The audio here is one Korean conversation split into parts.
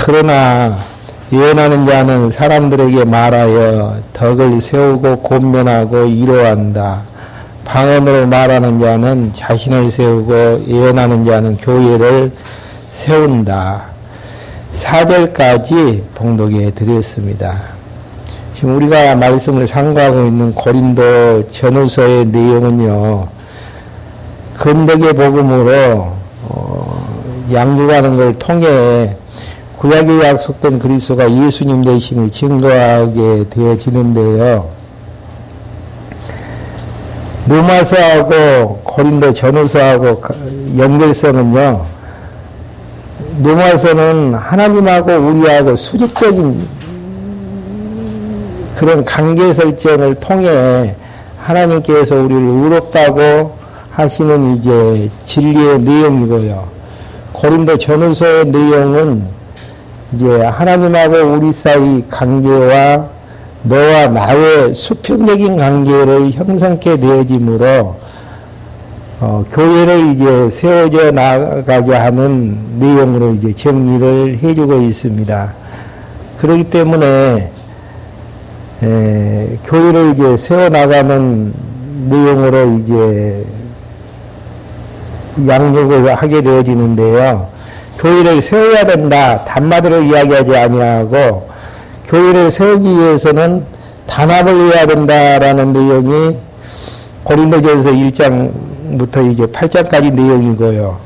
그러나 예언하는 자는 사람들에게 말하여 덕을 세우고 권면하고 위로한다. 방언으로 말하는 자는 자신을 세우고 예언하는 자는 교회를 세운다. 4절까지 봉독해 드렸습니다. 지금 우리가 말씀을 상고하고 있는 고린도 전후서의 내용은요, 건덕의 복음으로 양육하는 걸 통해 구약에 약속된 그리스도가 예수님 되심을 증거하게 되어지는데요. 로마서하고 고린도 전후서하고 연결성은요, 로마서는 하나님하고 우리하고 수직적인 그런 관계 설정을 통해 하나님께서 우리를 의롭다고 하시는 이제 진리의 내용이고요. 고린도 전후서의 내용은 이제 하나님하고 우리 사이 관계와 너와 나의 수평적인 관계를 형성케 되어지므로 교회를 이제 세워져 나가게 하는 내용으로 이제 정리를 해주고 있습니다. 그렇기 때문에 교회를 이제 세워 나가는 내용으로 이제 양육을 하게 되어지는데요. 교회를 세워야 된다. 단마디로 이야기하지 아니하고 교회를 세우기 위해서는 단합을 해야 된다라는 내용이 고린도전서 1장부터 이제 8장까지 내용이고요.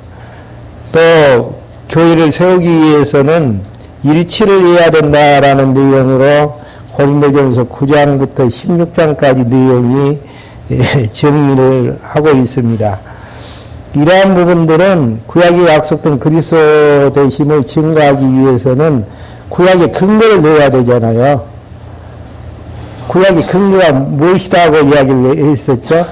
또 교회를 세우기 위해서는 일치를 해야 된다라는 내용으로 고린도전서 9장부터 16장까지 내용이 정리를 하고 있습니다. 이러한 부분들은 구약에 약속된 그리스도 되심을 증거하기 위해서는 구약의 근거를 넣어야 되잖아요. 구약의 근거가 무엇이다고 이야기를 했었죠?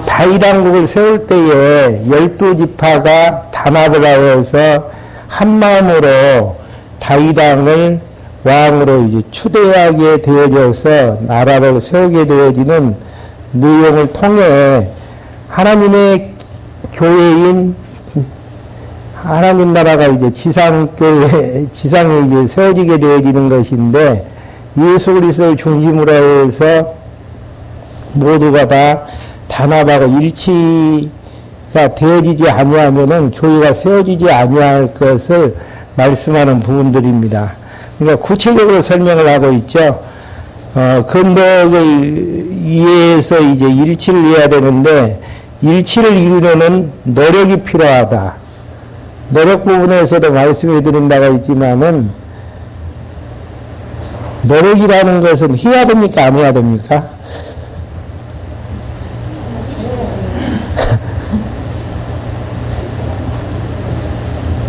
다윗왕국을 세울 때에 12지파가 단합을 하여서 한마음으로 다윗왕을 왕으로 이제 추대하게 되어져서 나라를 세우게 되어지는 내용을 통해 하나님의 교회인 하나님 나라가 이제 지상에 이제 세워지게 되어지는 것인데, 예수 그리스도를 중심으로 해서 모두가 다 단합하고 일치가 되어지지 아니하면은 교회가 세워지지 아니할 것을 말씀하는 부분들입니다. 그러니까 구체적으로 설명을 하고 있죠. 건덕을 위해서 이제 일치를 해야 되는데, 일치를 이루려는 노력이 필요하다. 노력 부분에서도 말씀해 드린 바가 있지만은, 노력이라는 것은 해야 됩니까? 안 해야 됩니까?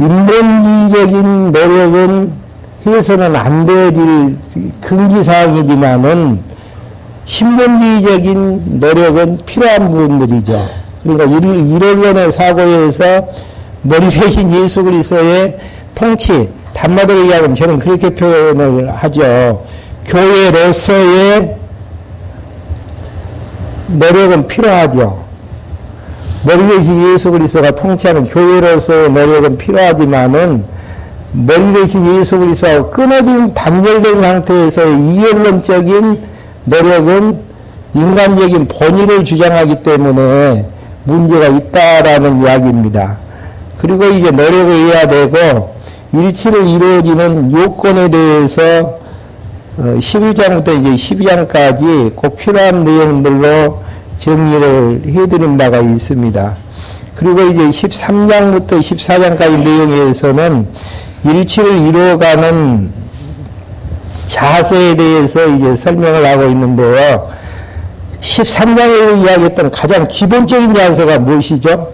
인본주의적인 노력은 해서는 안 되어질 금기사항이지만은, 신본주의적인 노력은 필요한 부분들이죠. 그러니까 이론론의 사고에서 머리 대신 예수 그리스도의 통치, 단마디로 이야기하면 저는 그렇게 표현을 하죠. 교회로서의 노력은 필요하죠. 머리 대신 예수 그리스도가 통치하는 교회로서의 노력은 필요하지만은, 머리 대신 예수 그리스도하고 끊어진 단절된 상태에서의 이론론적인 노력은 인간적인 본의를 주장하기 때문에 문제가 있다라는 이야기입니다. 그리고 이제 노력을 해야 되고, 일치를 이루어지는 요건에 대해서 11장부터 이제 12장까지 꼭 필요한 내용들로 정리를 해드린 바가 있습니다. 그리고 이제 13장부터 14장까지 내용에서는 일치를 이루어가는 자세에 대해서 이제 설명을 하고 있는데요. 13장에서 이야기했던 가장 기본적인 자세가 무엇이죠?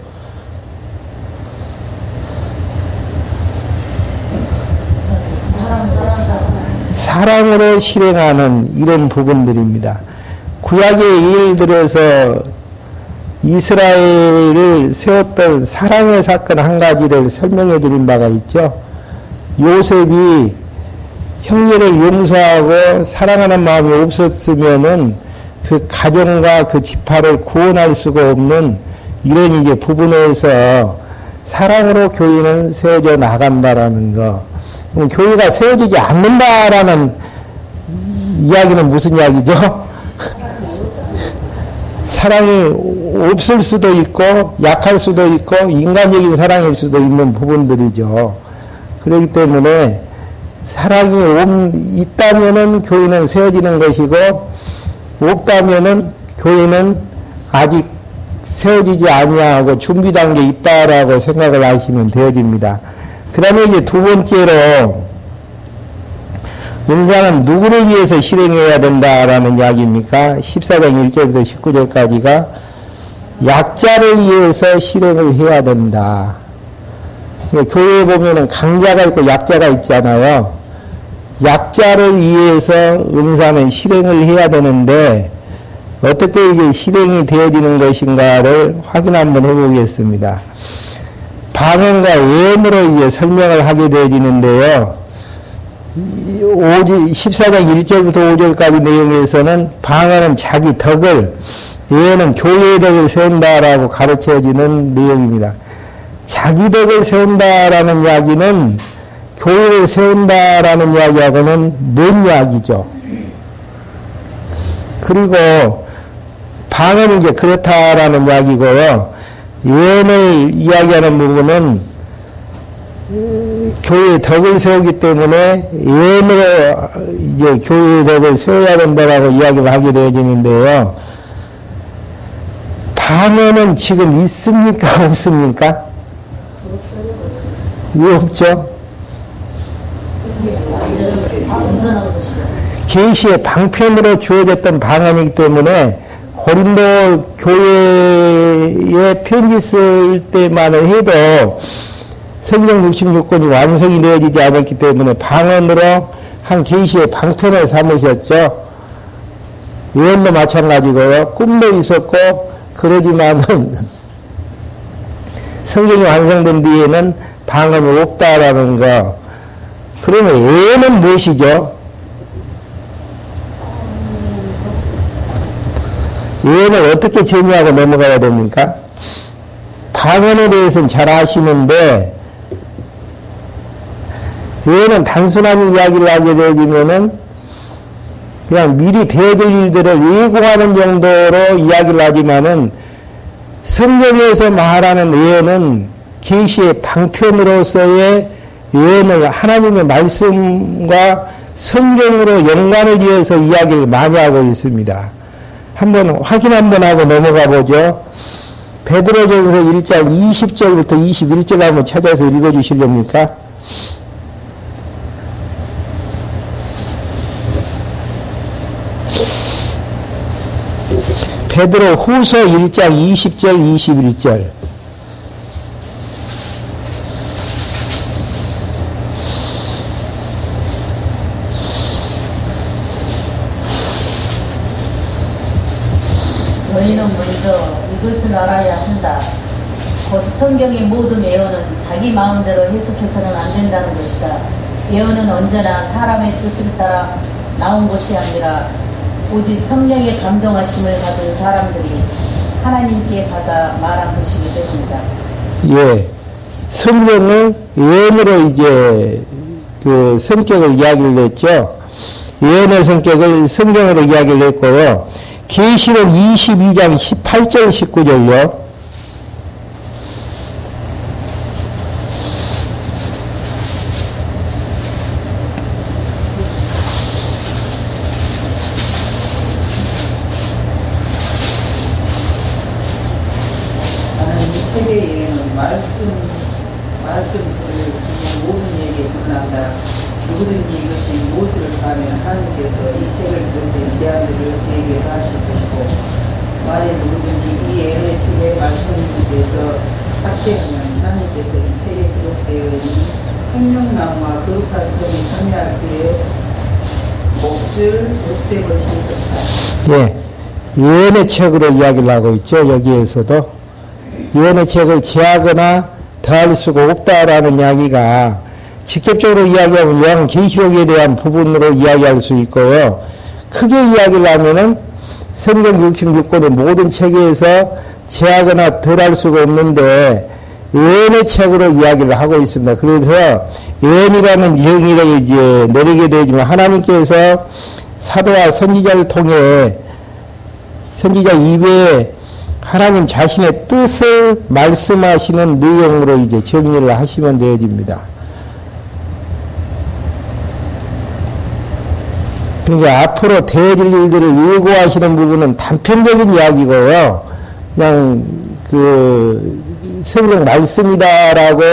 사랑으로 실행하는 이런 부분들입니다. 구약에 예를 들어서 이스라엘을 세웠던 사랑의 사건 한 가지를 설명해 드린 바가 있죠. 요셉이 형제를 용서하고 사랑하는 마음이 없었으면은 그 가정과 그 지파를 구원할 수가 없는 이런 이제 부분에서 사랑으로 교회는 세워져 나간다라는 거. 그럼 교회가 세워지지 않는다라는 이야기는 무슨 이야기죠? 사랑이 없을 수도 있고 약할 수도 있고 인간적인 사랑일 수도 있는 부분들이죠. 그렇기 때문에 사랑이 있다면은 교회는 세워지는 것이고 없다면은 교회는 아직 세워지지 아니하고 준비 단계에 있다라고 생각을 하시면 되어집니다. 그 다음에 이제 두 번째로 은사는 누구를 위해서 실행해야 된다라는 이야기입니까? 14장 1절부터 19절까지가 약자를 위해서 실행을 해야 된다. 교회에 보면은 강자가 있고 약자가 있잖아요. 약자를 위해서 은사는 실행을 해야 되는데 어떻게 이게 실행이 되어지는 것인가를 확인 한번 해보겠습니다. 방언과 예언으로 이제 설명을 하게 되어지는데요. 14장 1절부터 5절까지 내용에서는 방언은 자기 덕을, 예언은 교회의 덕을 세운다라고 가르쳐지는 내용입니다. 자기 덕을 세운다라는 이야기는 교회를 세운다라는 이야기하고는 먼 이야기죠. 그리고 방언은 이제 그렇다라는 이야기고요. 예언을 이야기하는 부분은 교회의 덕을 세우기 때문에 예언으로 이제 교회의 덕을 세워야 된다라고 이야기를 하게 되어지는데요. 방언은 지금 있습니까? 없습니까? 왜 없죠? 계시의 방편으로 주어졌던 방언이기 때문에 고린도 교회에 편지 쓸 때만을 해도 성경 66권이 완성이 되어지지 않았기 때문에 방언으로 한 계시의 방편을 삼으셨죠. 예언도 마찬가지고요. 꿈도 있었고 그러지만은 성경이 완성된 뒤에는 방언이 없다라는 거. 그러면 예언은 무엇이죠? 예언을 어떻게 정의하고 넘어가야 됩니까? 방언에 대해서는 잘 아시는데 예언은 단순한 이야기를 하게 되어지면은 그냥 미리 되어질 일들을 예고하는 정도로 이야기를 하지만은 성경에서 말하는 예언은 계시의 방편으로서의 예언을 하나님의 말씀과 성경으로 연관을 지어서 이야기를 많이 하고 있습니다. 한번 확인 한번 하고 넘어가 보죠. 베드로전서 1장 20절부터 21절 한번 찾아서 읽어 주시렵니까? 베드로 후서 1장 20절 21절. 너희는 먼저 이것을 알아야 한다. 곧 성경의 모든 예언은 자기 마음대로 해석해서는 안 된다는 것이다. 예언은 언제나 사람의 뜻을 따라 나온 것이 아니라 오직 성령의 감동하심을 받은 사람들이 하나님께 받아 말한 것이기 때문이다. 예. 성경은 예언으로 이제 그 성격을 이야기를 했죠. 예언의 성격을 성경으로 이야기를 했고요. 계시록 22장 18절 19절요. 누구든지 이것이 무엇을 가하면 하나님께서 이 책을 들은 제안들을 내게 하실 것이고 만일 누구든지 이 예언의 책의 말씀에서 삭제하면 하나님께서 이 책에 기록되어 있는 생명나무와 거룩한 성이 참여할 때에 몫을 없애버리실 것이다. 예, 예언의 책으로 이야기를 하고 있죠. 여기에서도 예언의 책을 제하거나 더할 수가 없다라는 이야기가 직접적으로 이야기하면 요한계시록에 대한 부분으로 이야기할 수 있고요. 크게 이야기를 하면은 성경 66권의 모든 책에서 제하거나 덜할 수가 없는데 예언의 책으로 이야기를 하고 있습니다. 그래서 예언이라는 정의를 이제 내리게 되지만 하나님께서 사도와 선지자를 통해 선지자 입에 하나님 자신의 뜻을 말씀하시는 내용으로 이제 정리를 하시면 되어집니다. 그러니까 앞으로 되어질 일들을 예고하시는 부분은 단편적인 이야기고요. 그냥 성경 말씀이다라고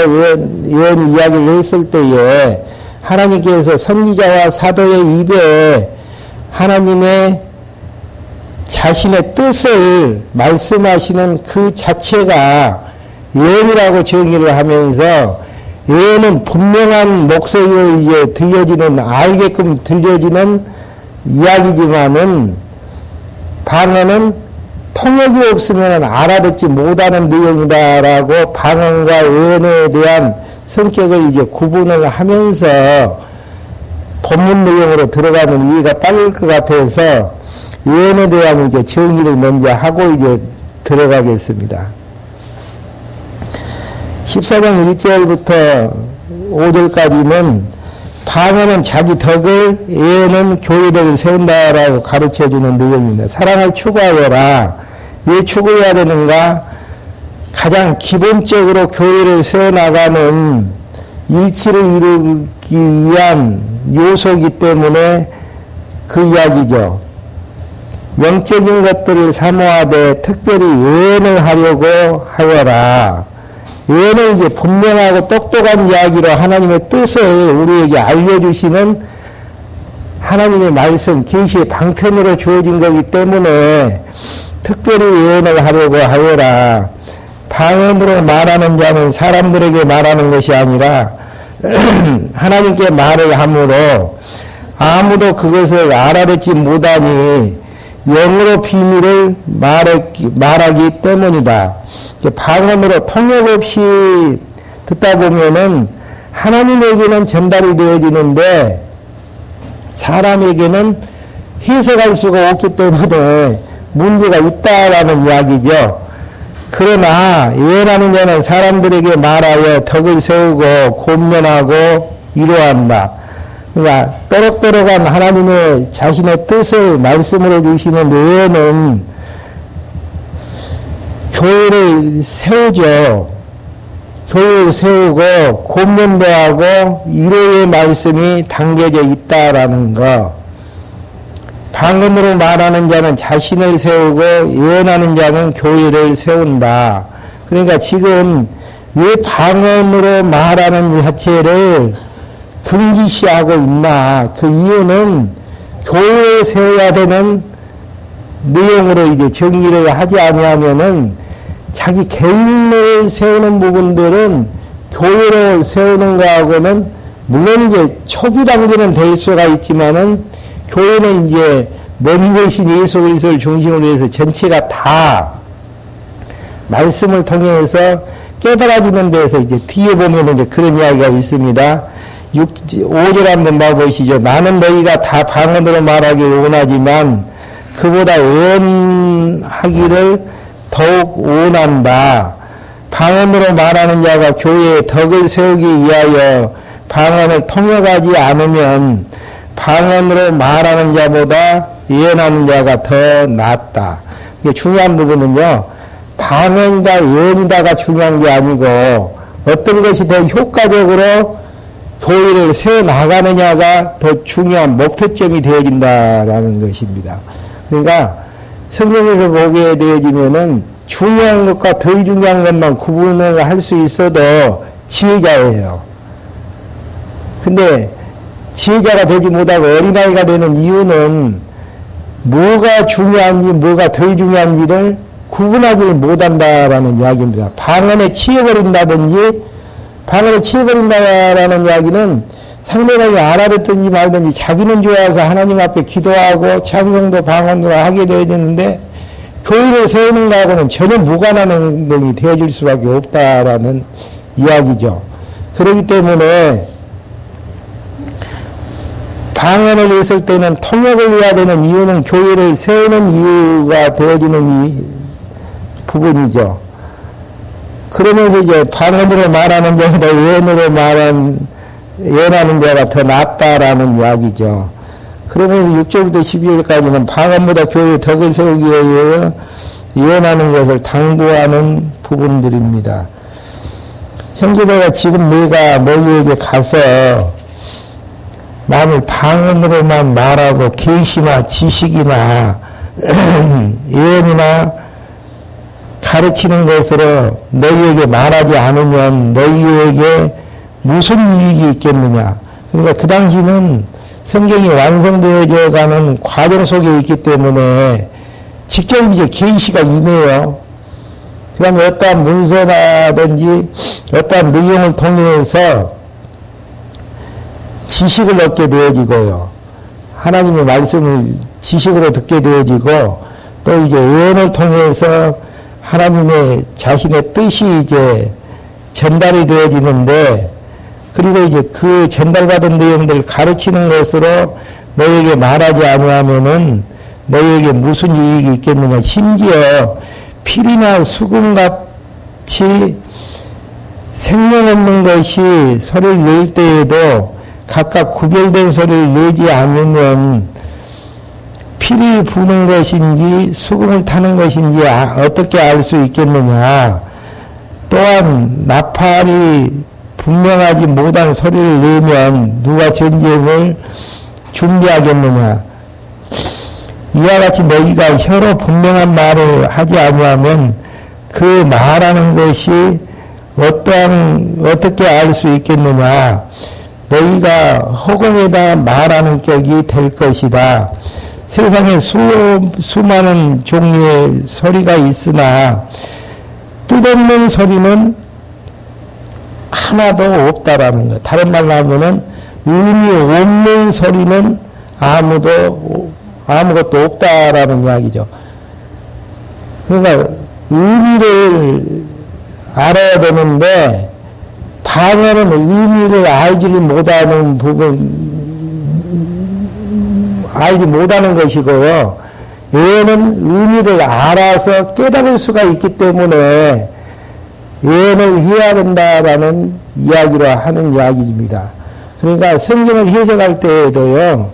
예언 이야기를 했을 때에 하나님께서 선지자와 사도의 입에 하나님의 자신의 뜻을 말씀하시는 그 자체가 예언이라고 정의를 하면서 예언은 분명한 목소리로 이제 들려지는, 알게끔 들려지는 이야기지만은 방언은 통역이 없으면 알아듣지 못하는 내용이다라고 방언과 예언에 대한 성격을 이제 구분을 하면서 본문 내용으로 들어가면 이해가 빠를 것 같아서 예언에 대한 이제 정의를 먼저 하고 이제 들어가겠습니다. 14장 1절부터 5절까지는 방언은 자기 덕을, 예언은 교회덕을 세운다라고 가르쳐주는 내용입니다. 사랑을 추구하여라. 왜 추구해야 되는가? 가장 기본적으로 교회를 세워나가는 일치를 이루기 위한 요소이기 때문에 그 이야기죠. 영적인 것들을 사모하되 특별히 예언을 하려고 하여라. 예언은 이제 분명하고 똑똑한 이야기로 하나님의 뜻을 우리에게 알려주시는 하나님의 말씀, 계시의 방편으로 주어진 거기 때문에 특별히 예언을 하려고 하여라. 방언으로 말하는 자는 사람들에게 말하는 것이 아니라 하나님께 말을 하므로 아무도 그것을 알아듣지 못하니 영으로 비밀을 말하기 때문이다. 방언으로 통역 없이 듣다 보면은 하나님에게는 전달이 되어지는데 사람에게는 해석할 수가 없기 때문에 문제가 있다라는 이야기죠. 그러나 예언하는 자는 사람들에게 말하여 덕을 세우고 권면하고 위로한다. 그러니까 또록또록한 하나님의 자신의 뜻을 말씀으로 주시는 예언은 교회를 세우죠. 교회를 세우고 권면도 하고 위로의 말씀이 담겨져 있다라는 거. 방언으로 말하는 자는 자신을 세우고 예언하는 자는 교회를 세운다. 그러니까 지금 왜 방언으로 말하는 자체를 금기시하고 있나? 그 이유는 교회에 세워야 되는 내용으로 이제 정리를 하지 아니하면은 자기 개인을 세우는 부분들은 교회로 세우는 거하고는 물론 이제 초기 단계는 될 수가 있지만은 교회는 이제 머리 대신 예수 그리스도를 중심으로 해서 전체가 다 말씀을 통해서 깨달아지는 데서 이제 뒤에 보면 이제 그런 이야기가 있습니다. 5절 한번 봐보시죠. 나는 너희가 다 방언으로 말하기 원하지만 그보다 예언하기를 더욱 원한다. 방언으로 말하는 자가 교회의 덕을 세우기 위하여 방언을 통역하지 않으면 방언으로 말하는 자보다 예언하는 자가 더 낫다. 이게 중요한 부분은요. 방언이다 예언이다가 중요한 게 아니고 어떤 것이 더 효과적으로 교회를 세워나가느냐가 더 중요한 목표점이 되어진다라는 것입니다. 그러니까 성경에서 보게 되어지면은 중요한 것과 덜 중요한 것만 구분을 할 수 있어도 지혜자예요. 근데 지혜자가 되지 못하고 어린아이가 되는 이유는 뭐가 중요한지 뭐가 덜 중요한지를 구분하지 못한다라는 이야기입니다. 방언에 치여버린다든지 방언에 치여버린다라는 이야기는 상대방이 알아듣든지 말든지 자기는 좋아서 하나님 앞에 기도하고 찬송도 방언도 하게 되어졌는데 교회를 세우는 것하고는 전혀 무관한 행동이 되어질 수밖에 없다라는 이야기죠. 그렇기 때문에 방언을 했을 때는 통역을 해야 되는 이유는 교회를 세우는 이유가 되어지는 이 부분이죠. 그러면서 이제 방언으로 말하는 자보다 예언하는 자가 더 낫다라는 이야기죠. 그러면서 6절부터 12절까지는 방언보다 교회의 덕을 세우기 위해 예언하는 것을 당부하는 부분들입니다. 형제들아, 지금 내가 너희에게 가서 남을 방언으로만 말하고 계시나 지식이나 예언이나 가르치는 것으로 너희에게 말하지 않으면 너희에게 무슨 이익이 있겠느냐. 그러니까 그 당시는 성경이 완성되어져 가는 과정 속에 있기 때문에 직접 이제 계시가 임해요. 그 다음에 어떠한 문서라든지 어떠한 내용을 통해서 지식을 얻게 되어지고요. 하나님의 말씀을 지식으로 듣게 되어지고 또 이제 예언을 통해서 하나님의 자신의 뜻이 이제 전달이 되어지는데 그리고 이제 그 전달받은 내용들을 가르치는 것으로 너에게 말하지 아니하면은 너에게 무슨 이익이 있겠느냐. 심지어 필이나 수금같이 생명 없는 것이 소리를 낼 때에도 각각 구별된 소리를 내지 않으면 피를 부는 것인지 수금을 타는 것인지 어떻게 알 수 있겠느냐. 또한 나팔이 분명하지 못한 소리를 내면 누가 전쟁을 준비하겠느냐. 이와 같이 너희가 혀로 분명한 말을 하지 아니하면 그 말하는 것이 어떻게 알 수 있겠느냐. 너희가 허공에다 말하는 격이 될 것이다. 세상에 수많은 종류의 소리가 있으나 뜻없는 소리는 하나도 없다라는 것. 다른 말로 하면은 의미 없는 소리는 아무것도 없다라는 이야기죠. 그러니까 의미를 알아야 되는데 방언은 의미를 알지를 못하는 알지 못하는 것이고요. 예언은 의미를 알아서 깨달을 수가 있기 때문에 예언을 해야 된다라는 이야기로 하는 이야기입니다. 그러니까 성경을 해석할 때에도요,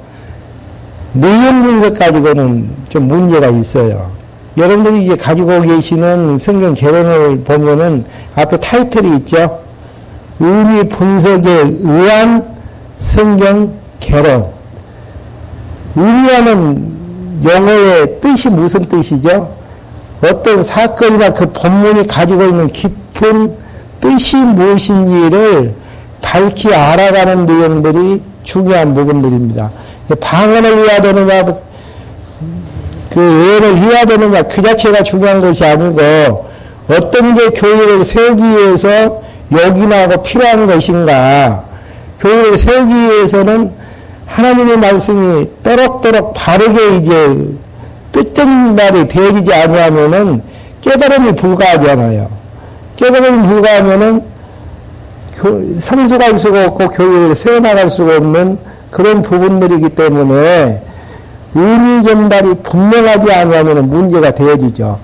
내용 분석 가지고는 좀 문제가 있어요. 여러분들이 이제 가지고 계시는 성경 개론을 보면은 앞에 타이틀이 있죠. 의미 분석에 의한 성경 개론. 의미라는 용어의 뜻이 무슨 뜻이죠? 어떤 사건이나 그 본문이 가지고 있는 깊은 뜻이 무엇인지를 밝히 알아가는 내용들이 중요한 부분들입니다. 방언을 해야 되느냐, 그 예언을 해야 되느냐, 그 자체가 중요한 것이 아니고, 어떤 게 교회를 세우기 위해서 요긴하고 필요한 것인가. 교회를 세우기 위해서는 하나님의 말씀이 또록또록 바르게 이제 뜻전달이 되어지지 아니하면은 깨달음이 불가하잖아요. 깨달음이 불가하면은 성숙할 수가 없고 교회를 세워나갈 수가 없는 그런 부분들이기 때문에 의미 전달이 분명하지 않으면 문제가 되어지죠.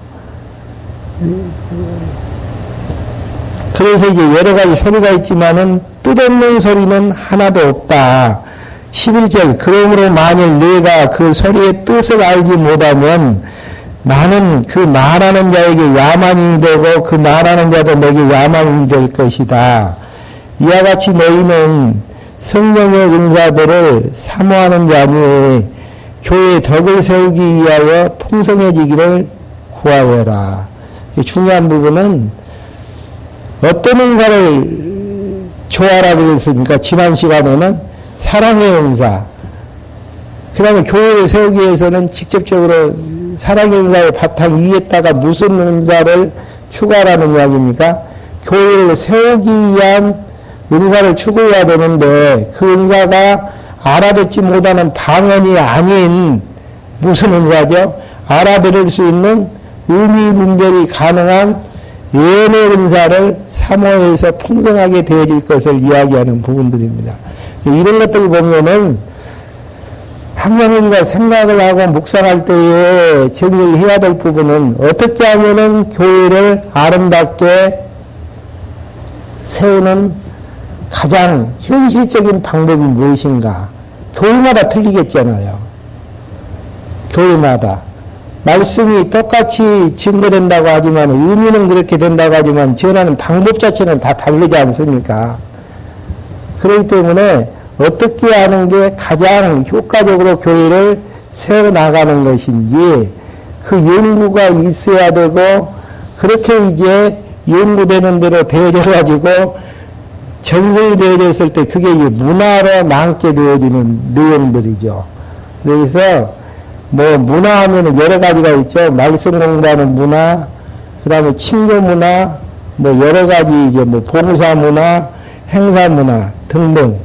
그래서 이제 여러 가지 소리가 있지만은 뜻없는 소리는 하나도 없다. 11절, 그러므로 만일 내가 그 소리의 뜻을 알지 못하면 나는 그 말하는 자에게 야만이 되고 그 말하는 자도 내게 야만이 될 것이다. 이와 같이 너희는 성령의 은사들을 사모하는 자니 교회의 덕을 세우기 위하여 풍성해지기를 구하여라. 중요한 부분은 어떤 은사를 좋아하라 그랬습니까? 지난 시간에는 사랑의 은사. 그 다음에 교회를 세우기 위해서는 직접적으로 사랑의 은사의 바탕 위에다가 무슨 은사를 추가하라는 이야기입니까? 교회를 세우기 위한 은사를 추구해야 되는데 그 은사가 알아듣지 못하는 방언이 아닌 무슨 은사죠? 알아들을 수 있는 의미 분별이 가능한 예언의 은사를 사모해서 풍성하게 되어질 것을 이야기하는 부분들입니다. 이런 것들을 보면은 항상 우리가 생각을 하고 묵상할 때에 정리를 해야 될 부분은 어떻게 하면은 교회를 아름답게 세우는 가장 현실적인 방법이 무엇인가? 교회마다 틀리겠잖아요. 교회마다. 말씀이 똑같이 증거된다고 하지만, 의미는 그렇게 된다고 하지만, 전하는 방법 자체는 다 다르지 않습니까? 그렇기 때문에 어떻게 하는 게 가장 효과적으로 교회를 세워나가는 것인지, 그 연구가 있어야 되고, 그렇게 이제 연구되는 대로 되어져가지고, 전성이 되어졌을 때 그게 이제 문화로 남게 되어지는 내용들이죠. 그래서, 뭐, 문화하면은 여러 가지가 있죠. 말씀 공부하는 문화, 그 다음에 친교 문화, 뭐, 여러 가지 이제 뭐, 봉사 문화, 행사 문화 등등.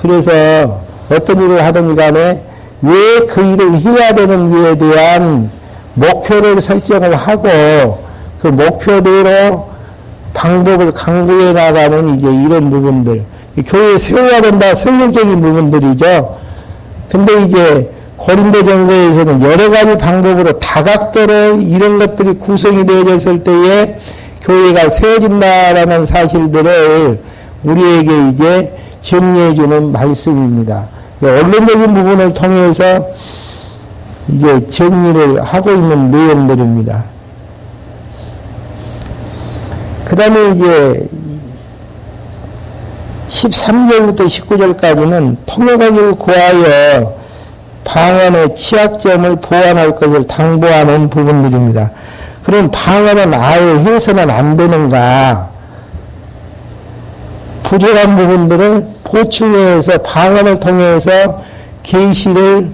그래서 어떤 일을 하든지 간에 왜 그 일을 해야 되는지에 대한 목표를 설정을 하고 그 목표대로 방법을 강구해 나가는 이제 이런 부분들. 교회에 세워야 된다, 성경적인 부분들이죠. 근데 이제 고린도전서에서는 여러 가지 방법으로 다각도로 이런 것들이 구성이 되어졌을 때에 교회가 세워진다라는 사실들을 우리에게 이제 정리해 주는 말씀입니다. 언론적인 부분을 통해서 이제 정리를 하고 있는 내용들입니다. 그 다음에 이제 13절부터 19절까지는 통역하기를 구하여 방언의 취약점을 보완할 것을 당부하는 부분들입니다. 그럼 방언은 아예 해서는 안 되는가? 부족한 부분들을 보충해서 방언을 통해서 계시를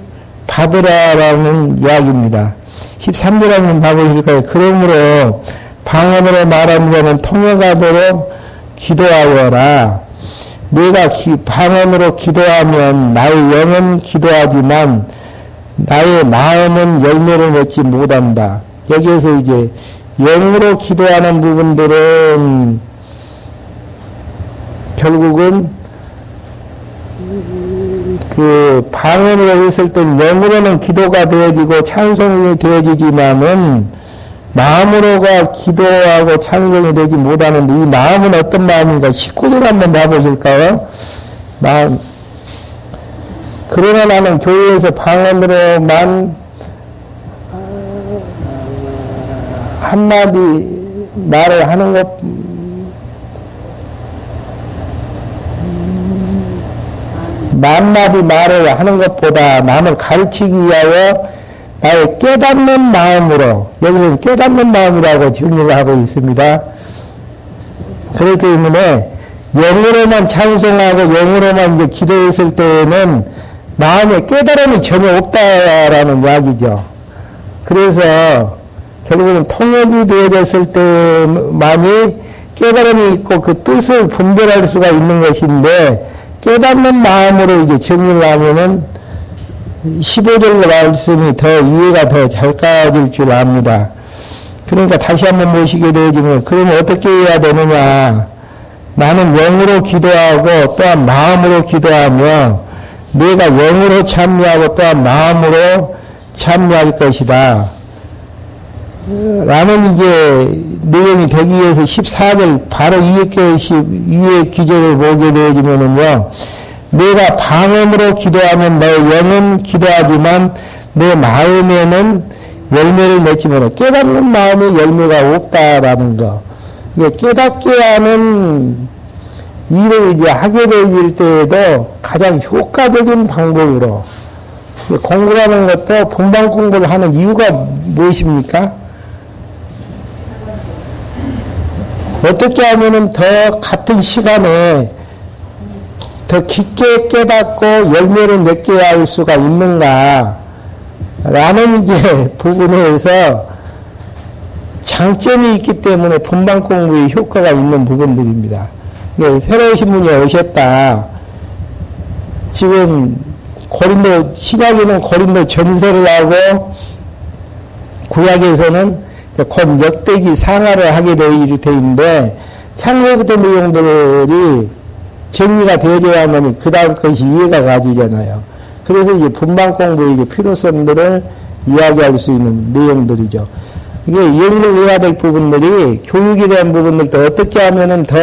받으라라는 이야기입니다. 13절 한번 봐보실까요? 그러므로 방언으로 말하는 자는 통역하도록 기도하여라. 내가 방언으로 기도하면 나의 영은 기도하지만 나의 마음은 열매를 맺지 못한다. 여기에서 이제 영으로 기도하는 부분들은 결국은 그 방언으로 했을 땐 영으로는 기도가 되어지고 찬송이 되어지지만은 마음으로가 기도하고 찬송이 되지 못하는데 이 마음은 어떤 마음인가 19절 한번 봐보실까요? 마음. 그러나 나는 교회에서 방언으로만 한마디 말을 하는 것 만마디 말을 하는 것보다 남을 가르치기 위하여 나의 깨닫는 마음으로, 여기는 깨닫는 마음이라고 정리를 하고 있습니다. 그렇기 때문에 영으로만 찬송하고 영으로만 이제 기도했을 때에는 마음에 깨달음이 전혀 없다라는 이야기죠. 그래서 결국은 통역이 되어졌을 때만이 깨달음이 있고 그 뜻을 분별할 수가 있는 것인데 깨닫는 마음으로 이제 정리를 하면은 15절 말씀이 더 이해가 더 잘 가질 줄 압니다. 그러니까 다시 한번 모시게 되어지면 그러면 어떻게 해야 되느냐? 나는 영으로 기도하고 또한 마음으로 기도하며 내가 영으로 참여하고 또한 마음으로 참여할 것이다. 라는 이제 내용이 되기 위해서 14절 바로 위의 기절을 보게 되어지면은요, 내가 방언으로 기도하면 내 영은 기도하지만 내 마음에는 열매를 맺지 못해. 깨닫는 마음에 열매가 없다라는 거. 이게 깨닫게 하는 일을 이제 하게 되질 때에도 가장 효과적인 방법으로 공부하는 것도 본방 공부를 하는 이유가 무엇입니까? 어떻게 하면은 더 같은 시간에 더 깊게 깨닫고 열매를 맺게 할 수가 있는가? 라는 이제 부분에서 장점이 있기 때문에 본방 공부의 효과가 있는 부분들입니다. 새로 오신 분이 오셨다. 지금 신약에는 고린도 전서를 하고 구약에서는 곧 역대기 상하를 하게 되어 있는데 창세부터 내용들이 정리가 되어야만 그 다음 것이 이해가 가지잖아요. 그래서 이제 본방 공부의 이제 필요성들을 이야기할 수 있는 내용들이죠. 이게 연구해야 될 부분들이 교육에 대한 부분들도 어떻게 하면은 더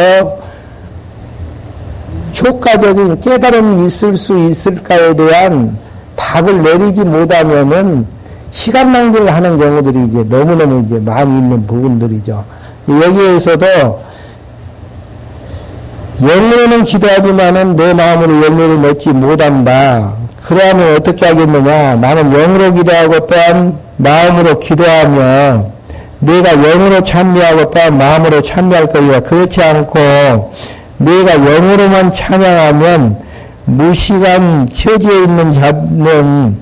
효과적인 깨달음이 있을 수 있을까에 대한 답을 내리지 못하면은 시간 낭비를 하는 경우들이 이제 너무너무 이제 많이 있는 부분들이죠. 여기에서도 영으로는 기도하지만은 내 마음으로 열매를 맺지 못한다. 그러면 어떻게 하겠느냐? 나는 영으로 기도하고 또한 마음으로 기도하며 내가 영으로 찬미하고 또한 마음으로 찬미할 거리라. 그렇지 않고 내가 영으로만 찬양하면 무시간 처지에 있는 자는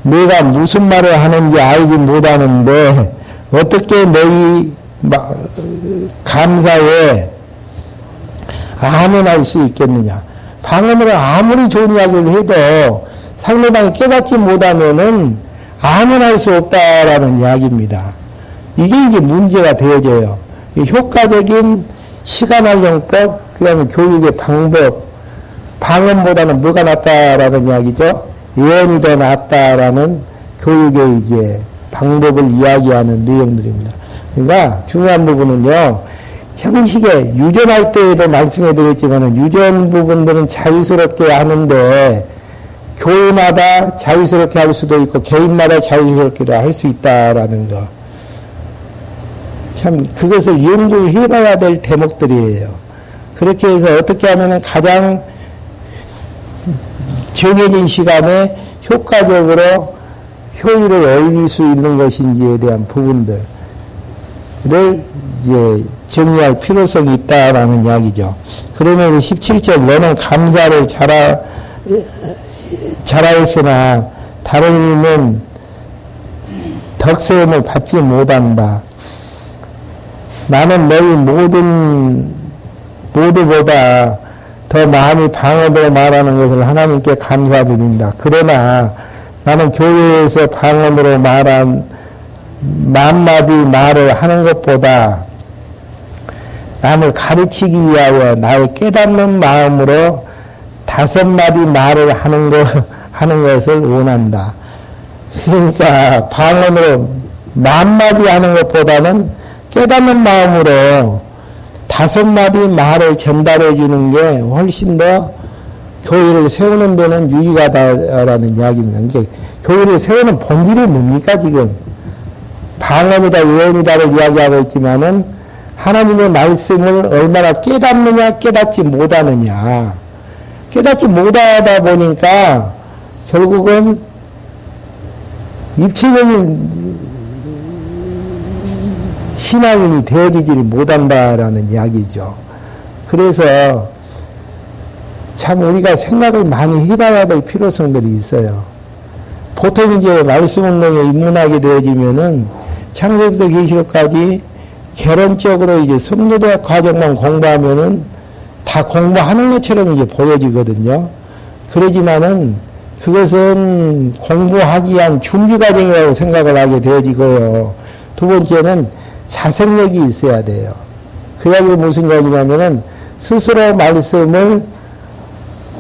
내가 무슨 말을 하는지 알지 못하는데 어떻게 너희 감사에 아멘할 수 있겠느냐. 방언으로 아무리 좋은 이야기를 해도 상대방이 깨닫지 못하면은 아멘할 수 없다라는 이야기입니다. 이게 이제 문제가 되어져요. 효과적인 시간활용법, 그 다음에 교육의 방법, 방언보다는 뭐가 낫다라는 이야기죠. 예언이 더 낫다라는 교육의 이제 방법을 이야기하는 내용들입니다. 그러니까 중요한 부분은요, 형식에 유전할 때에도 말씀해 드렸지만 유전 부분들은 자유스럽게 하는데 교회마다 자유스럽게 할 수도 있고 개인마다 자유스럽게도 할 수 있다라는 거. 참 그것을 연구해 봐야 될 대목들이에요. 그렇게 해서 어떻게 하면 가장 정해진 시간에 효과적으로 효율을 올릴 수 있는 것인지에 대한 부분들을 이제 정리할 필요성이 있다라는 이야기죠. 그러면 17절 너는 감사를 잘하였으나 다른 이는 덕세움을 받지 못한다. 나는 너희 모두보다 더 많이 방언으로 말하는 것을 하나님께 감사드린다. 그러나 나는 교회에서 방언으로 말한 만마디 말을 하는 것보다 남을 가르치기 위하여 나의 깨닫는 마음으로 5마디 말을 하는 것을 원한다. 그러니까 방언으로 만마디 하는 것보다는 깨닫는 마음으로 5마디 말을 전달해 주는 게 훨씬 더 교회를 세우는 데는 유익하다라는 이야기입니다. 그러니까 교회를 세우는 본질이 뭡니까 지금? 방언이다 예언이다를 이야기하고 있지만은 하나님의 말씀을 얼마나 깨닫느냐 깨닫지 못하느냐. 깨닫지 못하다 보니까 결국은 입체적인 신앙인이 되어지지를 못한다라는 이야기죠. 그래서 참 우리가 생각을 많이 해봐야 될 필요성들이 있어요. 보통 이제 말씀 운동에 입문하게 되어지면은 창세기부터 계시록까지 결론적으로 이제 성도대 과정만 공부하면은 다 공부하는 것처럼 이제 보여지거든요. 그러지만은 그것은 공부하기 위한 준비 과정이라고 생각을 하게 되어지고요. 두 번째는 자생력이 있어야 돼요. 그 이야기가 무슨 이야기냐면은 스스로 말씀을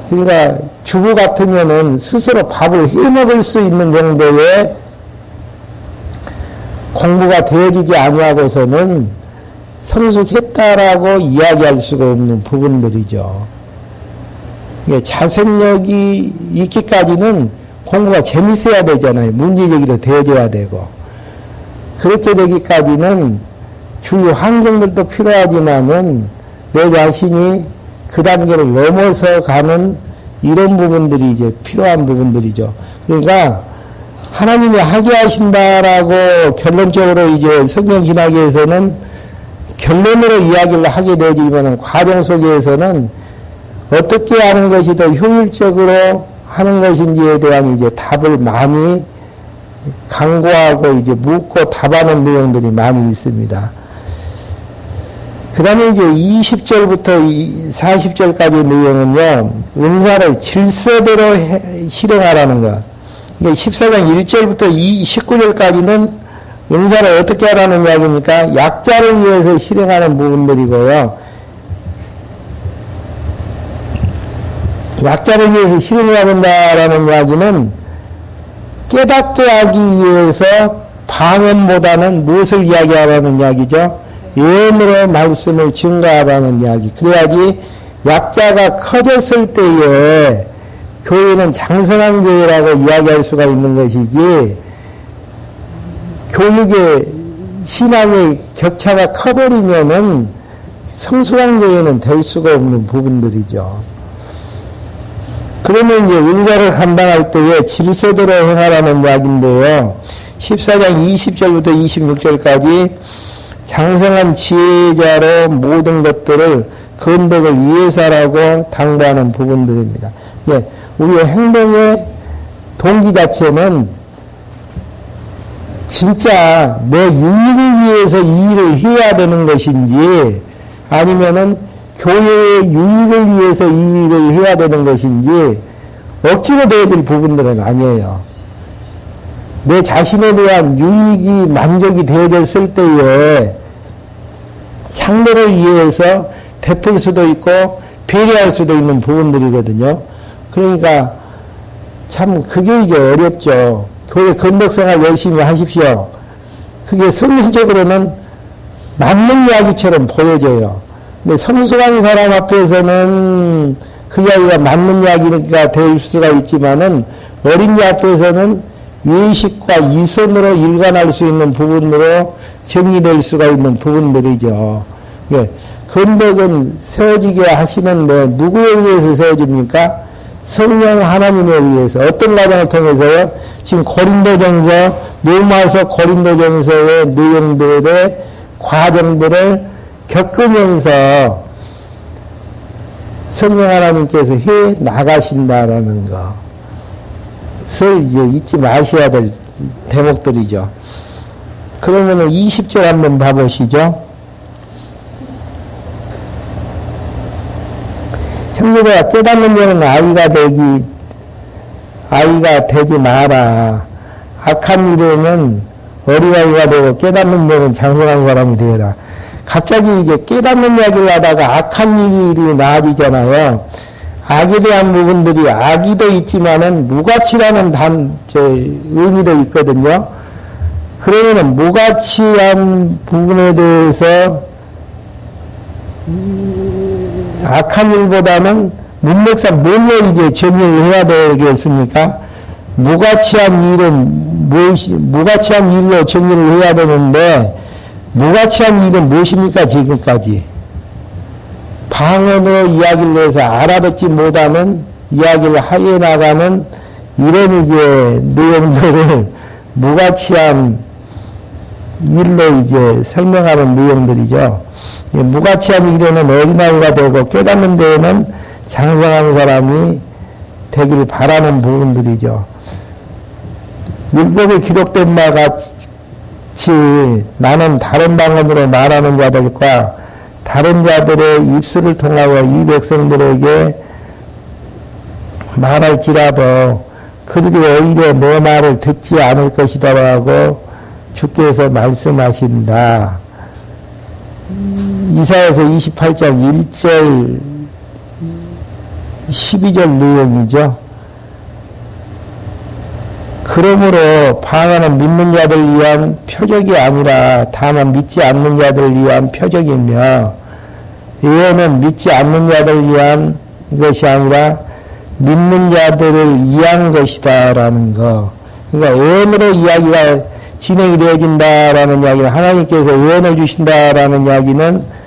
그러니까 주부 같으면은 스스로 밥을 해 먹을 수 있는 정도의 공부가 되어지지 아니하고서는 성숙했다라고 이야기할 수가 없는 부분들이죠. 자생력이 있기까지는 공부가 재밌어야 되잖아요. 문제제기로 되어져야 되고. 그렇게 되기까지는 주위 환경들도 필요하지만은 내 자신이 그 단계를 넘어서 가는 이런 부분들이 이제 필요한 부분들이죠. 그러니까 하나님이 하게 하신다라고 결론적으로 이제 성경 신학에서는 결론으로 이야기를 하게 되지만 과정 속에서는 어떻게 하는 것이 더 효율적으로 하는 것인지에 대한 이제 답을 많이 강구하고 이제 묻고 답하는 내용들이 많이 있습니다. 그 다음에 이제 20절부터 40절까지 내용은요, 은사를 질서대로 실행하라는 것. 14장 1절부터 19절까지는 은사를 어떻게 하라는 이야기입니까? 약자를 위해서 실행하는 부분들이고요. 약자를 위해서 실행해야 된다라는 이야기는 깨닫게 하기 위해서 방언보다는 무엇을 이야기하라는 이야기죠? 예언으로 말씀을 증가하라는 이야기. 그래야지 약자가 커졌을 때에 교회는 장성한 교회라고 이야기할 수가 있는 것이지, 교육의 신앙의 격차가 커버리면은 성숙한 교회는 될 수가 없는 부분들이죠. 그러면 이제 은가를 감당할 때에 질서대로 행하라는 이야기인데요. 14장 20절부터 26절까지 장성한 지혜자로 모든 것들을 건덕을 위해서라고 당부하는 부분들입니다. 예, 우리의 행동의 동기 자체는 진짜 내 유익을 위해서 이 일을 해야 되는 것인지, 아니면은 교회의 유익을 위해서 이 일을 해야 되는 것인지 억지로 되어야 될 부분들은 아니에요. 내 자신에 대한 유익이 만족이 되어졌을 때에 상대를 위해서 베풀 수도 있고 배려할 수도 있는 부분들이거든요. 그러니까 참 그게 이제 어렵죠. 교회 건덕생활 열심히 하십시오. 그게 성경적으로는 맞는 이야기처럼 보여져요. 근데 성숙한 사람 앞에서는 그 이야기가 맞는 이야기가 될 수가 있지만은, 어린이 앞에서는 외식과 이선으로 일관할 수 있는 부분으로 정리될 수가 있는 부분들이죠. 예. 건덕은 세워지게 하시는데 누구에 의해서 세워집니까? 성령 하나님에 의해서. 어떤 과정을 통해서요? 지금 고린도전서, 로마서 고린도전서의 내용들의 과정들을 겪으면서 성령 하나님께서 해 나가신다라는 것을 이제 잊지 마셔야 될 대목들이죠. 그러면은 20절 한번 봐보시죠. 형제들아, 깨닫는 자는 아이가 되지 마라. 악한 일에는 어린아이가 되고 깨닫는 자는 장성한 사람이 되어라. 갑자기 이제 깨닫는 이야기를 하다가 악한 일이 나아지잖아요. 악에 대한 부분들이 악의도 있지만은 무가치라는 의미도 있거든요. 그러면은 무가치한 부분에 대해서 악한 일보다는 문맥상 뭘로 이제 정의를 해야 되겠습니까? 무가치한 일은 무가치한 일로 정의를 해야 되는데, 무가치한 일은 무엇입니까? 지금까지 방언으로 이야기를 해서 알아듣지 못하는 이야기를 하에 나가는 이런 이제 내용들을 무가치한 일로 이제 설명하는 내용들이죠. 무가치한 일에는 어린아이가 되고 깨닫는 데에는 장성한 사람이 되길 바라는 부분들이죠. 율법에 기록된 바 같이 나는 다른 방언으로 말하는 자들과 다른 자들의 입술을 통하여 이 백성들에게 말할지라도 그들이 오히려 내 말을 듣지 않을 것이다라고 주께서 말씀하신다. 이사야서 28장 1절 12절 내용이죠. 그러므로 방언은 믿는 자들을 위한 표적이 아니라 다만 믿지 않는 자들을 위한 표적이며, 예언은 믿지 않는 자들을 위한 것이 아니라 믿는 자들을 위한 것이다라는 거. 그러니까 예언으로 이야기가 진행이 되어진다라는 이야기는, 하나님께서 예언을 주신다라는 이야기는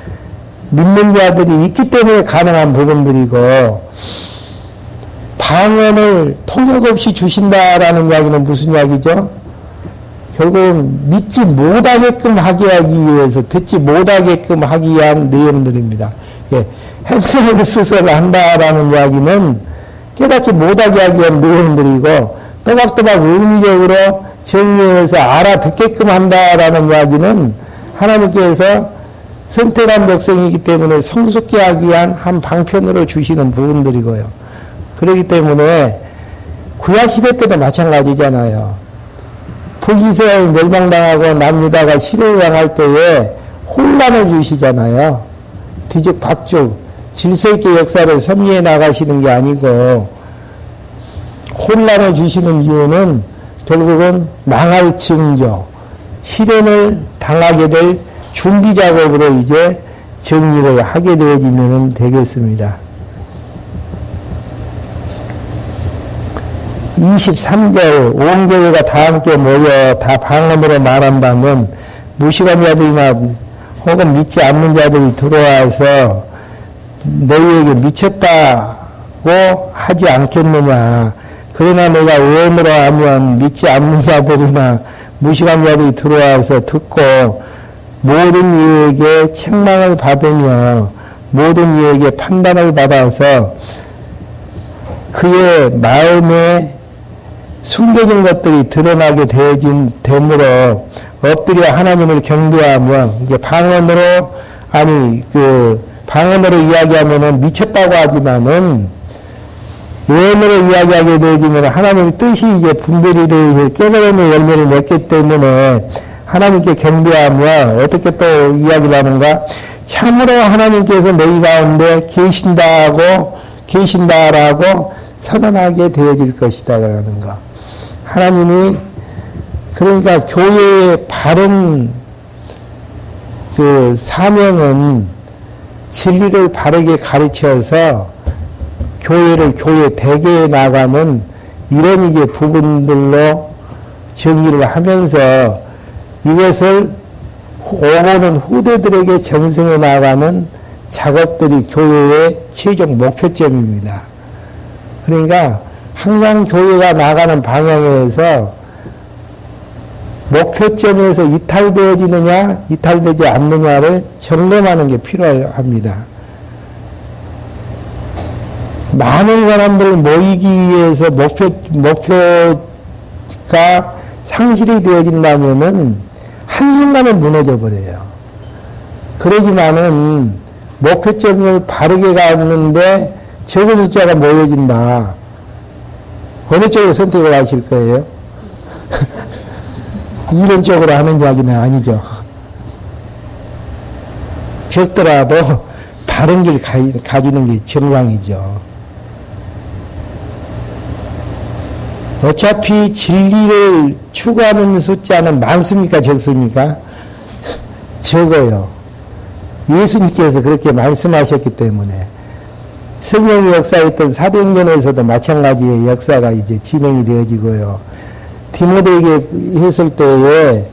믿는 자들이 있기 때문에 가능한 부분들이고, 방언을 통역 없이 주신다라는 이야기는 무슨 이야기죠? 결국은 믿지 못하게끔 하기 위해서, 듣지 못하게끔 하기 위한 내용들입니다. 예, 행성을 수설을 한다라는 이야기는 깨닫지 못하게 하기 위한 내용들이고, 또박또박 의미적으로 정리해서 알아듣게끔 한다라는 이야기는 하나님께서 선택한 백성이기 때문에 성숙케 하기 위한 한 방편으로 주시는 부분들이고요. 그렇기 때문에 구약시대 때도 마찬가지잖아요. 북이스라엘 멸망당하고 남유다가 시로를 향할 때에 혼란을 주시잖아요. 뒤죽박죽 질서있게 역사를 섭리해 나가시는 게 아니고, 혼란을 주시는 이유는 결국은 망할 징조, 실현을 당하게 될 준비 작업으로 이제 정리를 하게 되어지면 되겠습니다. 23절 온 교회가 다 함께 모여 다 방언으로 말한다면 무식한 자들이나 혹은 믿지 않는 자들이 들어와서 너희에게 미쳤다고 하지 않겠느냐. 그러나 내가 예언으로 하면 믿지 않는 자들이나 무식한 자들이 들어와서 듣고 모든 이에게 책망을 받으며 모든 이에게 판단을 받아서 그의 마음에 숨겨진 것들이 드러나게 되므로 엎드려 하나님을 경배하며 이게 방언으로 방언으로 이야기하면은 미쳤다고 하지만은 예언으로 이야기하게 되어지면 하나님의 뜻이 이제 분별이를 깨달음의 열매를 맺기 때문에 하나님께 경배하며 어떻게 또 이야기를 하는가? 참으로 하나님께서 너희 가운데 계신다라고 선언하게 되어질 것이다라는 거. 하나님이 그러니까 교회의 바른 그 사명은 진리를 바르게 가르쳐서 교회를 교회 대개에 나가는 이런 이제 부분들로 정리를 하면서 이것을 오고는 후대들에게 전승해 나가는 작업들이 교회의 최종 목표점입니다. 그러니까 항상 교회가 나가는 방향에서 목표점에서 이탈되어지느냐 이탈되지 않느냐를 점검하는 게 필요합니다. 많은 사람들을 모이기 위해서 목표가 상실이 되어진다면은 한순간에 무너져 버려요. 그러지만은 목표점을 바르게 갔는데 적은 숫자가 모여진다. 어느 쪽으로 선택을 하실 거예요? 이런 쪽으로 하는 이야기는 아니죠. 적더라도 바른 길 가지는 게 정상이죠. 어차피 진리를 추구하는 숫자는 많습니까? 적습니까? 적어요. 예수님께서 그렇게 말씀하셨기 때문에 성령의 역사했던 사도행전에서도 마찬가지의 역사가 이제 진행이 되어지고요. 디모데에게 했을 때에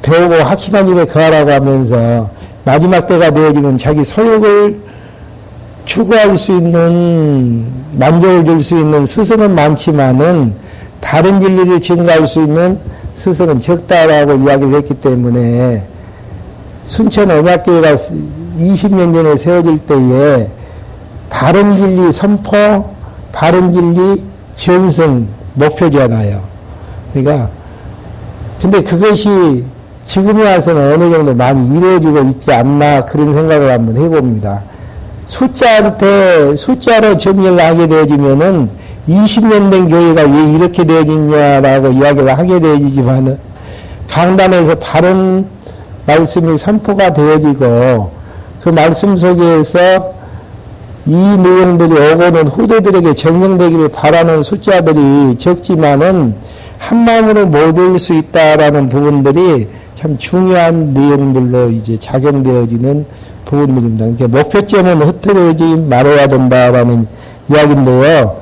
배우고 확신한 일에 거하라고 하면서 마지막 때가 되어지면 자기 소욕을 추구할 수 있는 만족을 줄 수 있는 스승은 많지만은 다른 진리를 증가할 수 있는 스승은 적다라고 이야기를 했기 때문에 순천 언약교회가 20년 전에 세워질 때에 바른 진리 선포, 바른 진리 전승 목표잖아요. 그러니까 근데 그것이 지금에 와서는 어느 정도 많이 이루어지고 있지 않나 그런 생각을 한번 해봅니다. 숫자로 정리를 하게 되어지면은 20년 된 교회가 왜 이렇게 되어지냐라고 이야기를 하게 되어지지만은 강단에서 바른 말씀이 선포가 되어지고 그 말씀 속에서 이 내용들이 오고는 후대들에게 전승되기를 바라는 숫자들이 적지만은 한마음으로 모일 수 있다라는 부분들이 참 중요한 내용들로 이제 작용되어지는 부분들입니다. 그러니까 목표점은 흐트러지지 말아야 된다라는 이야기인데요.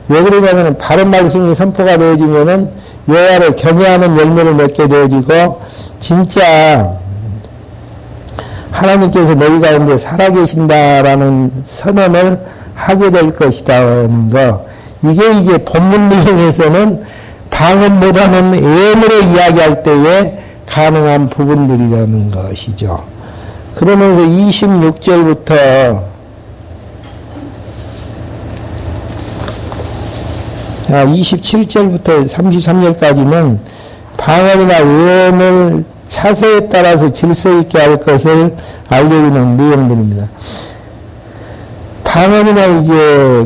왜 그러냐면은 바른 말씀이 선포가 되어지면은 여호와를 경외하는 열매를 맺게 되어지고 진짜 하나님께서 너희 가운데 살아계신다라는 선언을 하게 될 것이다는 거. 이게 본문 내용에서는 방언보다는 예언으로 이야기할 때에 가능한 부분들이라는 것이죠. 그러면서 26절부터 27절부터 33절까지는 방언이나 예언을 차세에 따라서 질서 있게 할 것을 알려주는 내용들입니다. 방언이나 이제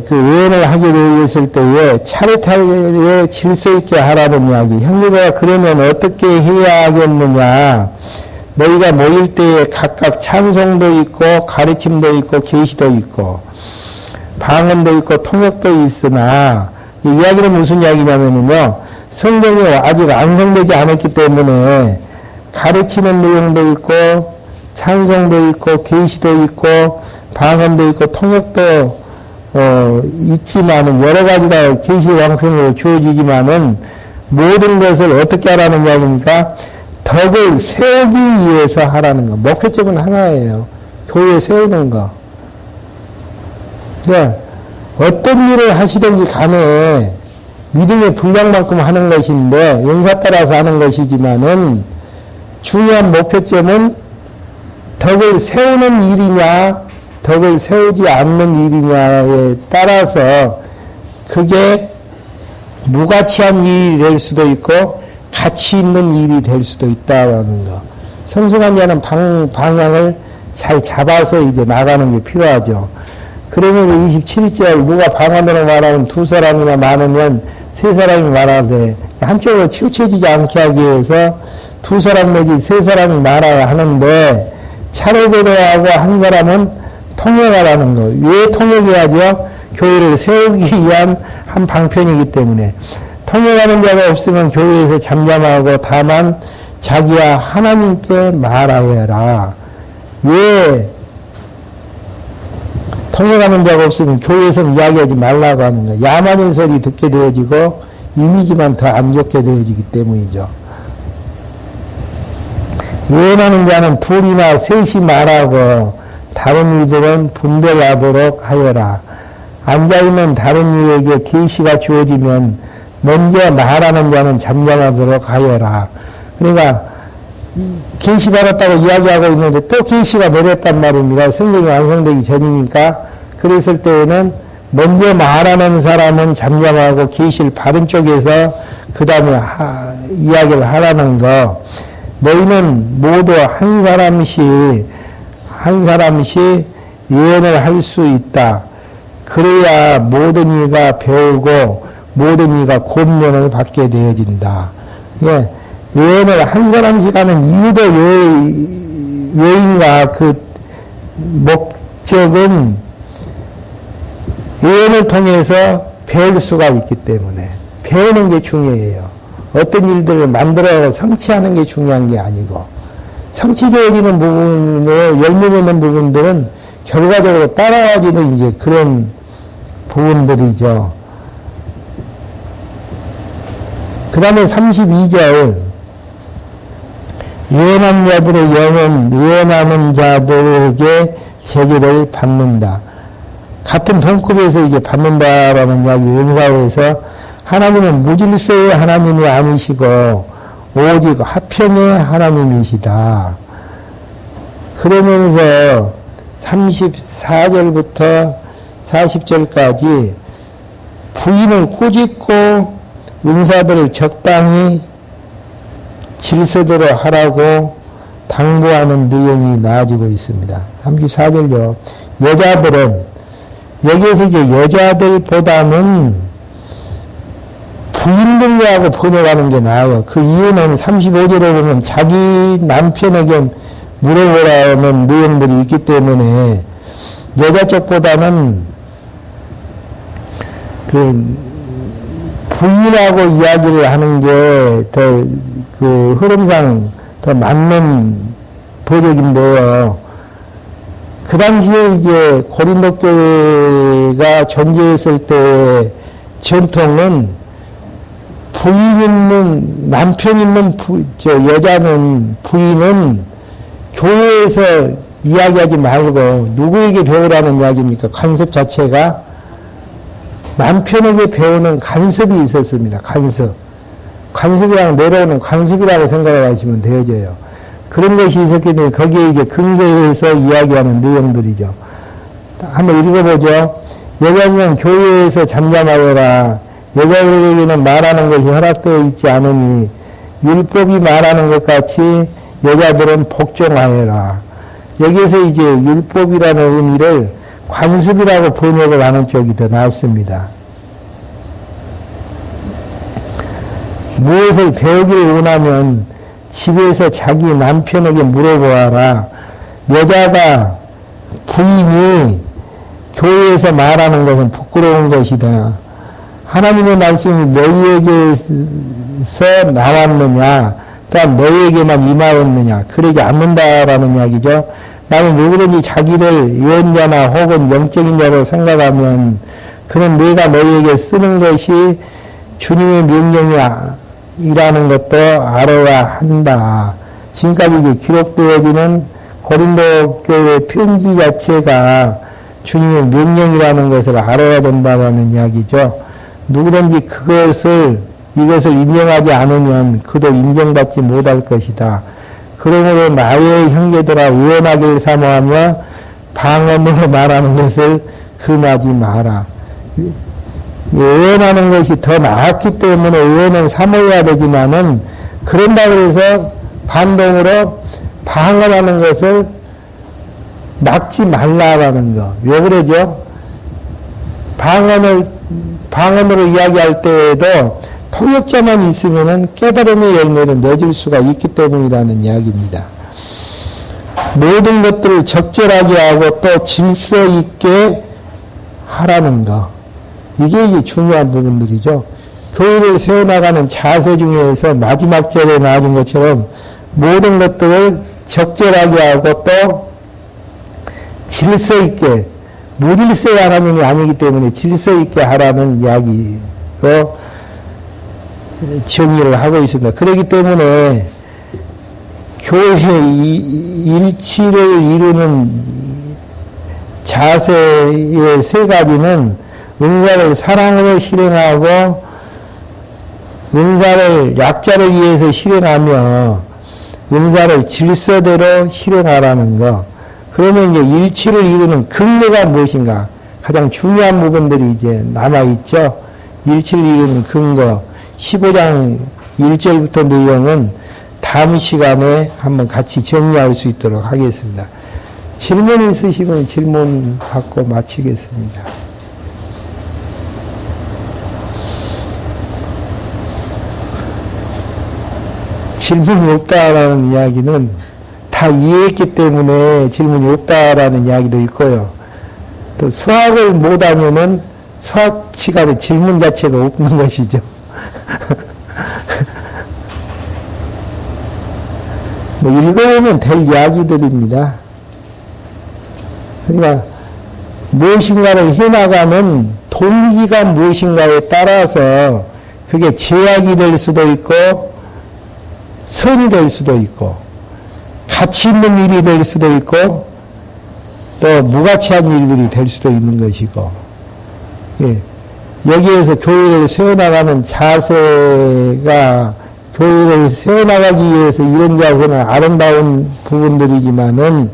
그 예언을 하게 되었을 때에 차례차례 질서 있게 하라는 이야기. 형제가 그러면 어떻게 해야 하겠느냐. 너희가 모일 때에 각각 찬송도 있고 가르침도 있고 계시도 있고 방언도 있고 통역도 있으나 이 이야기는 무슨 이야기냐면요. 성경이 아직 완성되지 않았기 때문에 가르치는 내용도 있고 찬송도 있고 계시도 있고 방언도 있고 통역도 있지만은 여러 가지가 계시 왕편으로 주어지지만은 모든 것을 어떻게 하라는 이야기입니까? 덕을 세우기 위해서 하라는 거. 목표점은 하나예요. 교회 세우는 거. 네. 어떤 일을 하시든지 간에 믿음의 분량만큼 하는 것인데 연사 따라서 하는 것이지만은 중요한 목표점은 덕을 세우는 일이냐 덕을 세우지 않는 일이냐에 따라서 그게 무가치한 일이 될 수도 있고 가치 있는 일이 될 수도 있다라는 거. 성숙한 자는 방향을 잘 잡아서 이제 나가는 게 필요하죠. 그러면 27절 누가 방언으로 말하면 두 사람이나 많으면 세 사람이 말하되 한쪽으로 치우쳐지지 않게 하기 위해서 두 사람 내지 세 사람이 말아야 하는데 차례대로하고 한 사람은 통역하라는 거. 왜 통역해야죠? 교회를 세우기 위한 한 방편이기 때문에. 통역하는 자가 없으면 교회에서 잠잠하고 다만 자기야 하나님께 말하여라. 왜 통역하는 자가 없으면 교회에서는 이야기하지 말라고 하는 거야. 야만인 소리 듣게 되어지고 이미지만 더 안 좋게 되어지기 때문이죠. 예언하는 자는 둘이나 셋이 말하고 다른 이들은 분별하도록 하여라. 앉아있는 다른 이에게 계시가 주어지면 먼저 말하는 자는 잠잠하도록 하여라. 그러니까 계시 받았다고 이야기하고 있는데 또 계시가 내렸단 말입니다. 성경이 완성되기 전이니까. 그랬을 때에는 먼저 말하는 사람은 잠잠하고 계시를 받은 쪽에서 그 다음에 이야기를 하라는 거. 너희는 모두 한 사람씩 예언을 할 수 있다. 그래야 모든 이가 배우고 모든 이가 권면을 받게 되어진다. 예. 예언을 한 사람씩 하는 이유도 왜인가? 그 목적은 예언을 통해서 배울 수가 있기 때문에 배우는 게 중요해요. 어떤 일들을 만들어 성취하는 게 중요한 게 아니고 성취되어지는 부분에 열매 맺는 부분들은 결과적으로 따라와지는 이제 그런 부분들이죠. 그 다음에 32절 예언한 자들의 영은 예언하는 자들에게 제기를 받는다. 같은 동급에서 이제 받는다라는 이야기 은사에서 하나님은 무질서의 하나님이 아니시고 오직 화평의 하나님이시다. 그러면서 34절부터 40절까지 부인을 꾸짖고 은사들을 적당히 질서대로 하라고 당부하는 내용이 나와지고 있습니다. 34절요. 여자들은 여기에서 이제 여자들보다는 부인들이라고 번역하는 게 나아요. 그 이유는 35절에 보면 자기 남편에게 물어보라는 내용들이 있기 때문에 여자 쪽보다는 그 부인하고 이야기를 하는 게 더 그 흐름상 더 맞는 번역인데요. 그 당시에 이제 고린도 교회가 존재했을 때 전통은 부인 있는, 남편 있는 여자는, 부인은 교회에서 이야기하지 말고 누구에게 배우라는 이야기입니까? 간섭 자체가 남편에게 배우는 간섭이 있었습니다. 간섭이랑 내려오는 간섭이라고 생각을 하시면 되어져요. 그런 것이 있었기 때문에 거기에 이제 근거해서 이야기하는 내용들이죠. 한번 읽어보죠. 여자는 교회에서 잠잠하여라. 여자들에게는 말하는 것이 허락되어 있지 않으니 율법이 말하는 것 같이 여자들은 복종하여라. 여기에서 이제 율법이라는 의미를 관습이라고 번역을 하는 쪽이 더 낫습니다. 무엇을 배우기를 원하면 집에서 자기 남편에게 물어보아라. 여자가 부인이 교회에서 말하는 것은 부끄러운 것이다. 하나님의 말씀이 너희에게서 나왔느냐? 또한 너희에게만 임하였느냐. 그러지 않는다라는 이야기죠. 나는 누구든지 자기를 예언자나 혹은 영적인 자로 생각하면 그는 내가 너희에게 쓰는 것이 주님의 명령이라는 것도 알아야 한다. 지금까지 이제 기록되어지는 고린도 교회 편지 자체가 주님의 명령이라는 것을 알아야 된다는 이야기죠. 누구든지 이것을 인정하지 않으면 그도 인정받지 못할 것이다. 그러므로 나의 형제들아 예언하기를 사모하며 방언으로 말하는 것을 금하지 마라. 예언하는 것이 더 나았기 때문에 예언은 사모해야 되지만은 그런다고 해서 반동으로 방언하는 것을 막지 말라라는 거. 왜 그러죠? 방언으로 이야기할 때에도 통역자만 있으면은 깨달음의 열매를 맺을 수가 있기 때문이라는 이야기입니다. 모든 것들을 적절하게 하고 또 질서 있게 하라는 거. 이게 이제 중요한 부분들이죠. 교회를 세워나가는 자세 중에서 마지막 절에 나와진 것처럼 모든 것들을 적절하게 하고 또 질서 있게, 무질서의 하나님이 아니기 때문에 질서 있게 하라는 이야기로 정의를 하고 있습니다. 그렇기 때문에 교회의 일치를 이루는 자세의 세 가지는 은사를 사랑으로 실행하고 은사를 약자를 위해서 실행하며 은사를 질서대로 실행하라는 거. 그러면 이제 일치를 이루는 근거가 무엇인가? 가장 중요한 부분들이 이제 남아있죠. 일치를 이루는 근거. 15장 1절부터 내용은 다음 시간에 한번 같이 정리할 수 있도록 하겠습니다. 질문 있으시면 질문 받고 마치겠습니다. 질문이 없다라는 이야기는 다 이해했기 때문에 질문이 없다라는 이야기도 있고요. 또 수학을 못하면은 수학 시간에 질문 자체가 없는 것이죠. 뭐 읽어보면 될 이야기들입니다. 그러니까 무엇인가를 해나가는 동기가 무엇인가에 따라서 그게 제약이 될 수도 있고 선이 될 수도 있고 가치 있는 일이 될 수도 있고 또 무가치한 일들이 될 수도 있는 것이고, 예. 여기에서 교회를 세워나가는 자세가 교회를 세워나가기 위해서 이런 자세는 아름다운 부분들이지만은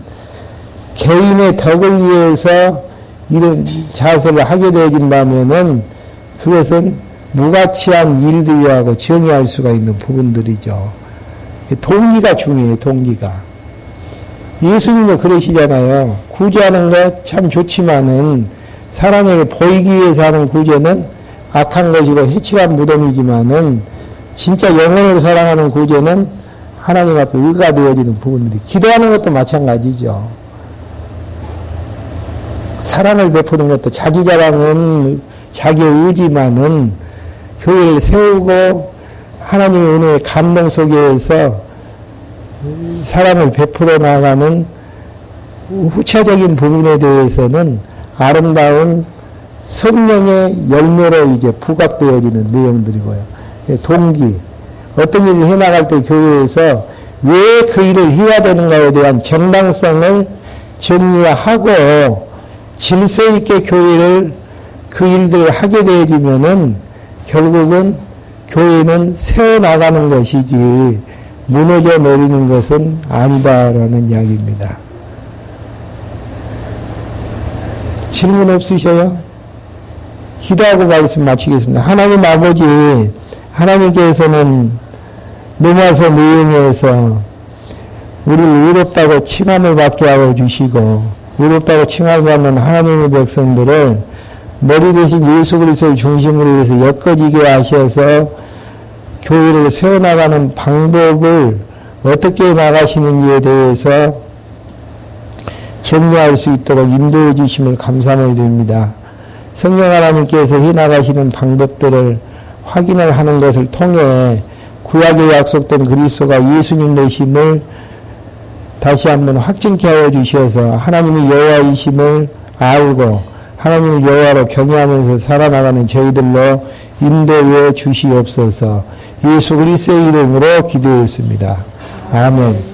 개인의 덕을 위해서 이런 자세를 하게 되어진다면은 그것은 무가치한 일들이라고 정의할 수가 있는 부분들이죠. 동기가 중요해요, 동기가. 예수님도 그러시잖아요. 구제하는 것 참 좋지만은 사람에게 보이기 위해서 하는 구제는 악한 것이고 해칠한 무덤이지만은 진짜 영혼을 사랑하는 구제는 하나님 앞에 의가 되어지는 부분들이. 기도하는 것도 마찬가지죠. 사랑을 베푸는 것도 자기 자랑은 자기의 의지만은 교회를 세우고 하나님의 은혜의 감동 속에서 사랑을 베풀어 나가는 후차적인 부분에 대해서는 아름다운 성령의 열매로 이제 부각되어지는 내용들이고요. 동기. 어떤 일을 해나갈 때 교회에서 왜 그 일을 해야 되는가에 대한 정당성을 정리하고 질서 있게 교회를 그 일들을 하게 되어지면은 결국은 교회는 세워나가는 것이지 무너져 내리는 것은 아니다라는 이야기입니다. 질문 없으셔요? 기도하고 말씀 마치겠습니다. 하나님 아버지, 하나님께서는 로마서 내용에서 우리를 의롭다고 칭함을 받게 하고 주시고 의롭다고 칭함을 받는 하나님의 백성들을 머리 대신 예수 그리스도를 중심으로 해서 엮어지게 하셔서 교회를 세워나가는 방법을 어떻게 나가시는지에 대해서 정리할 수 있도록 인도해 주심을 감사를 드립니다. 성령 하나님께서 해나가시는 방법들을 확인을 하는 것을 통해 구약에 약속된 그리스도가 예수님 되심을 다시 한번 확증케 하여 주셔서 하나님이 여호와이심을 알고 하나님을 여호와로 경외하면서 살아나가는 저희들로 인도해 주시옵소서. 예수 그리스도의 이름으로 기도했습니다. 아멘.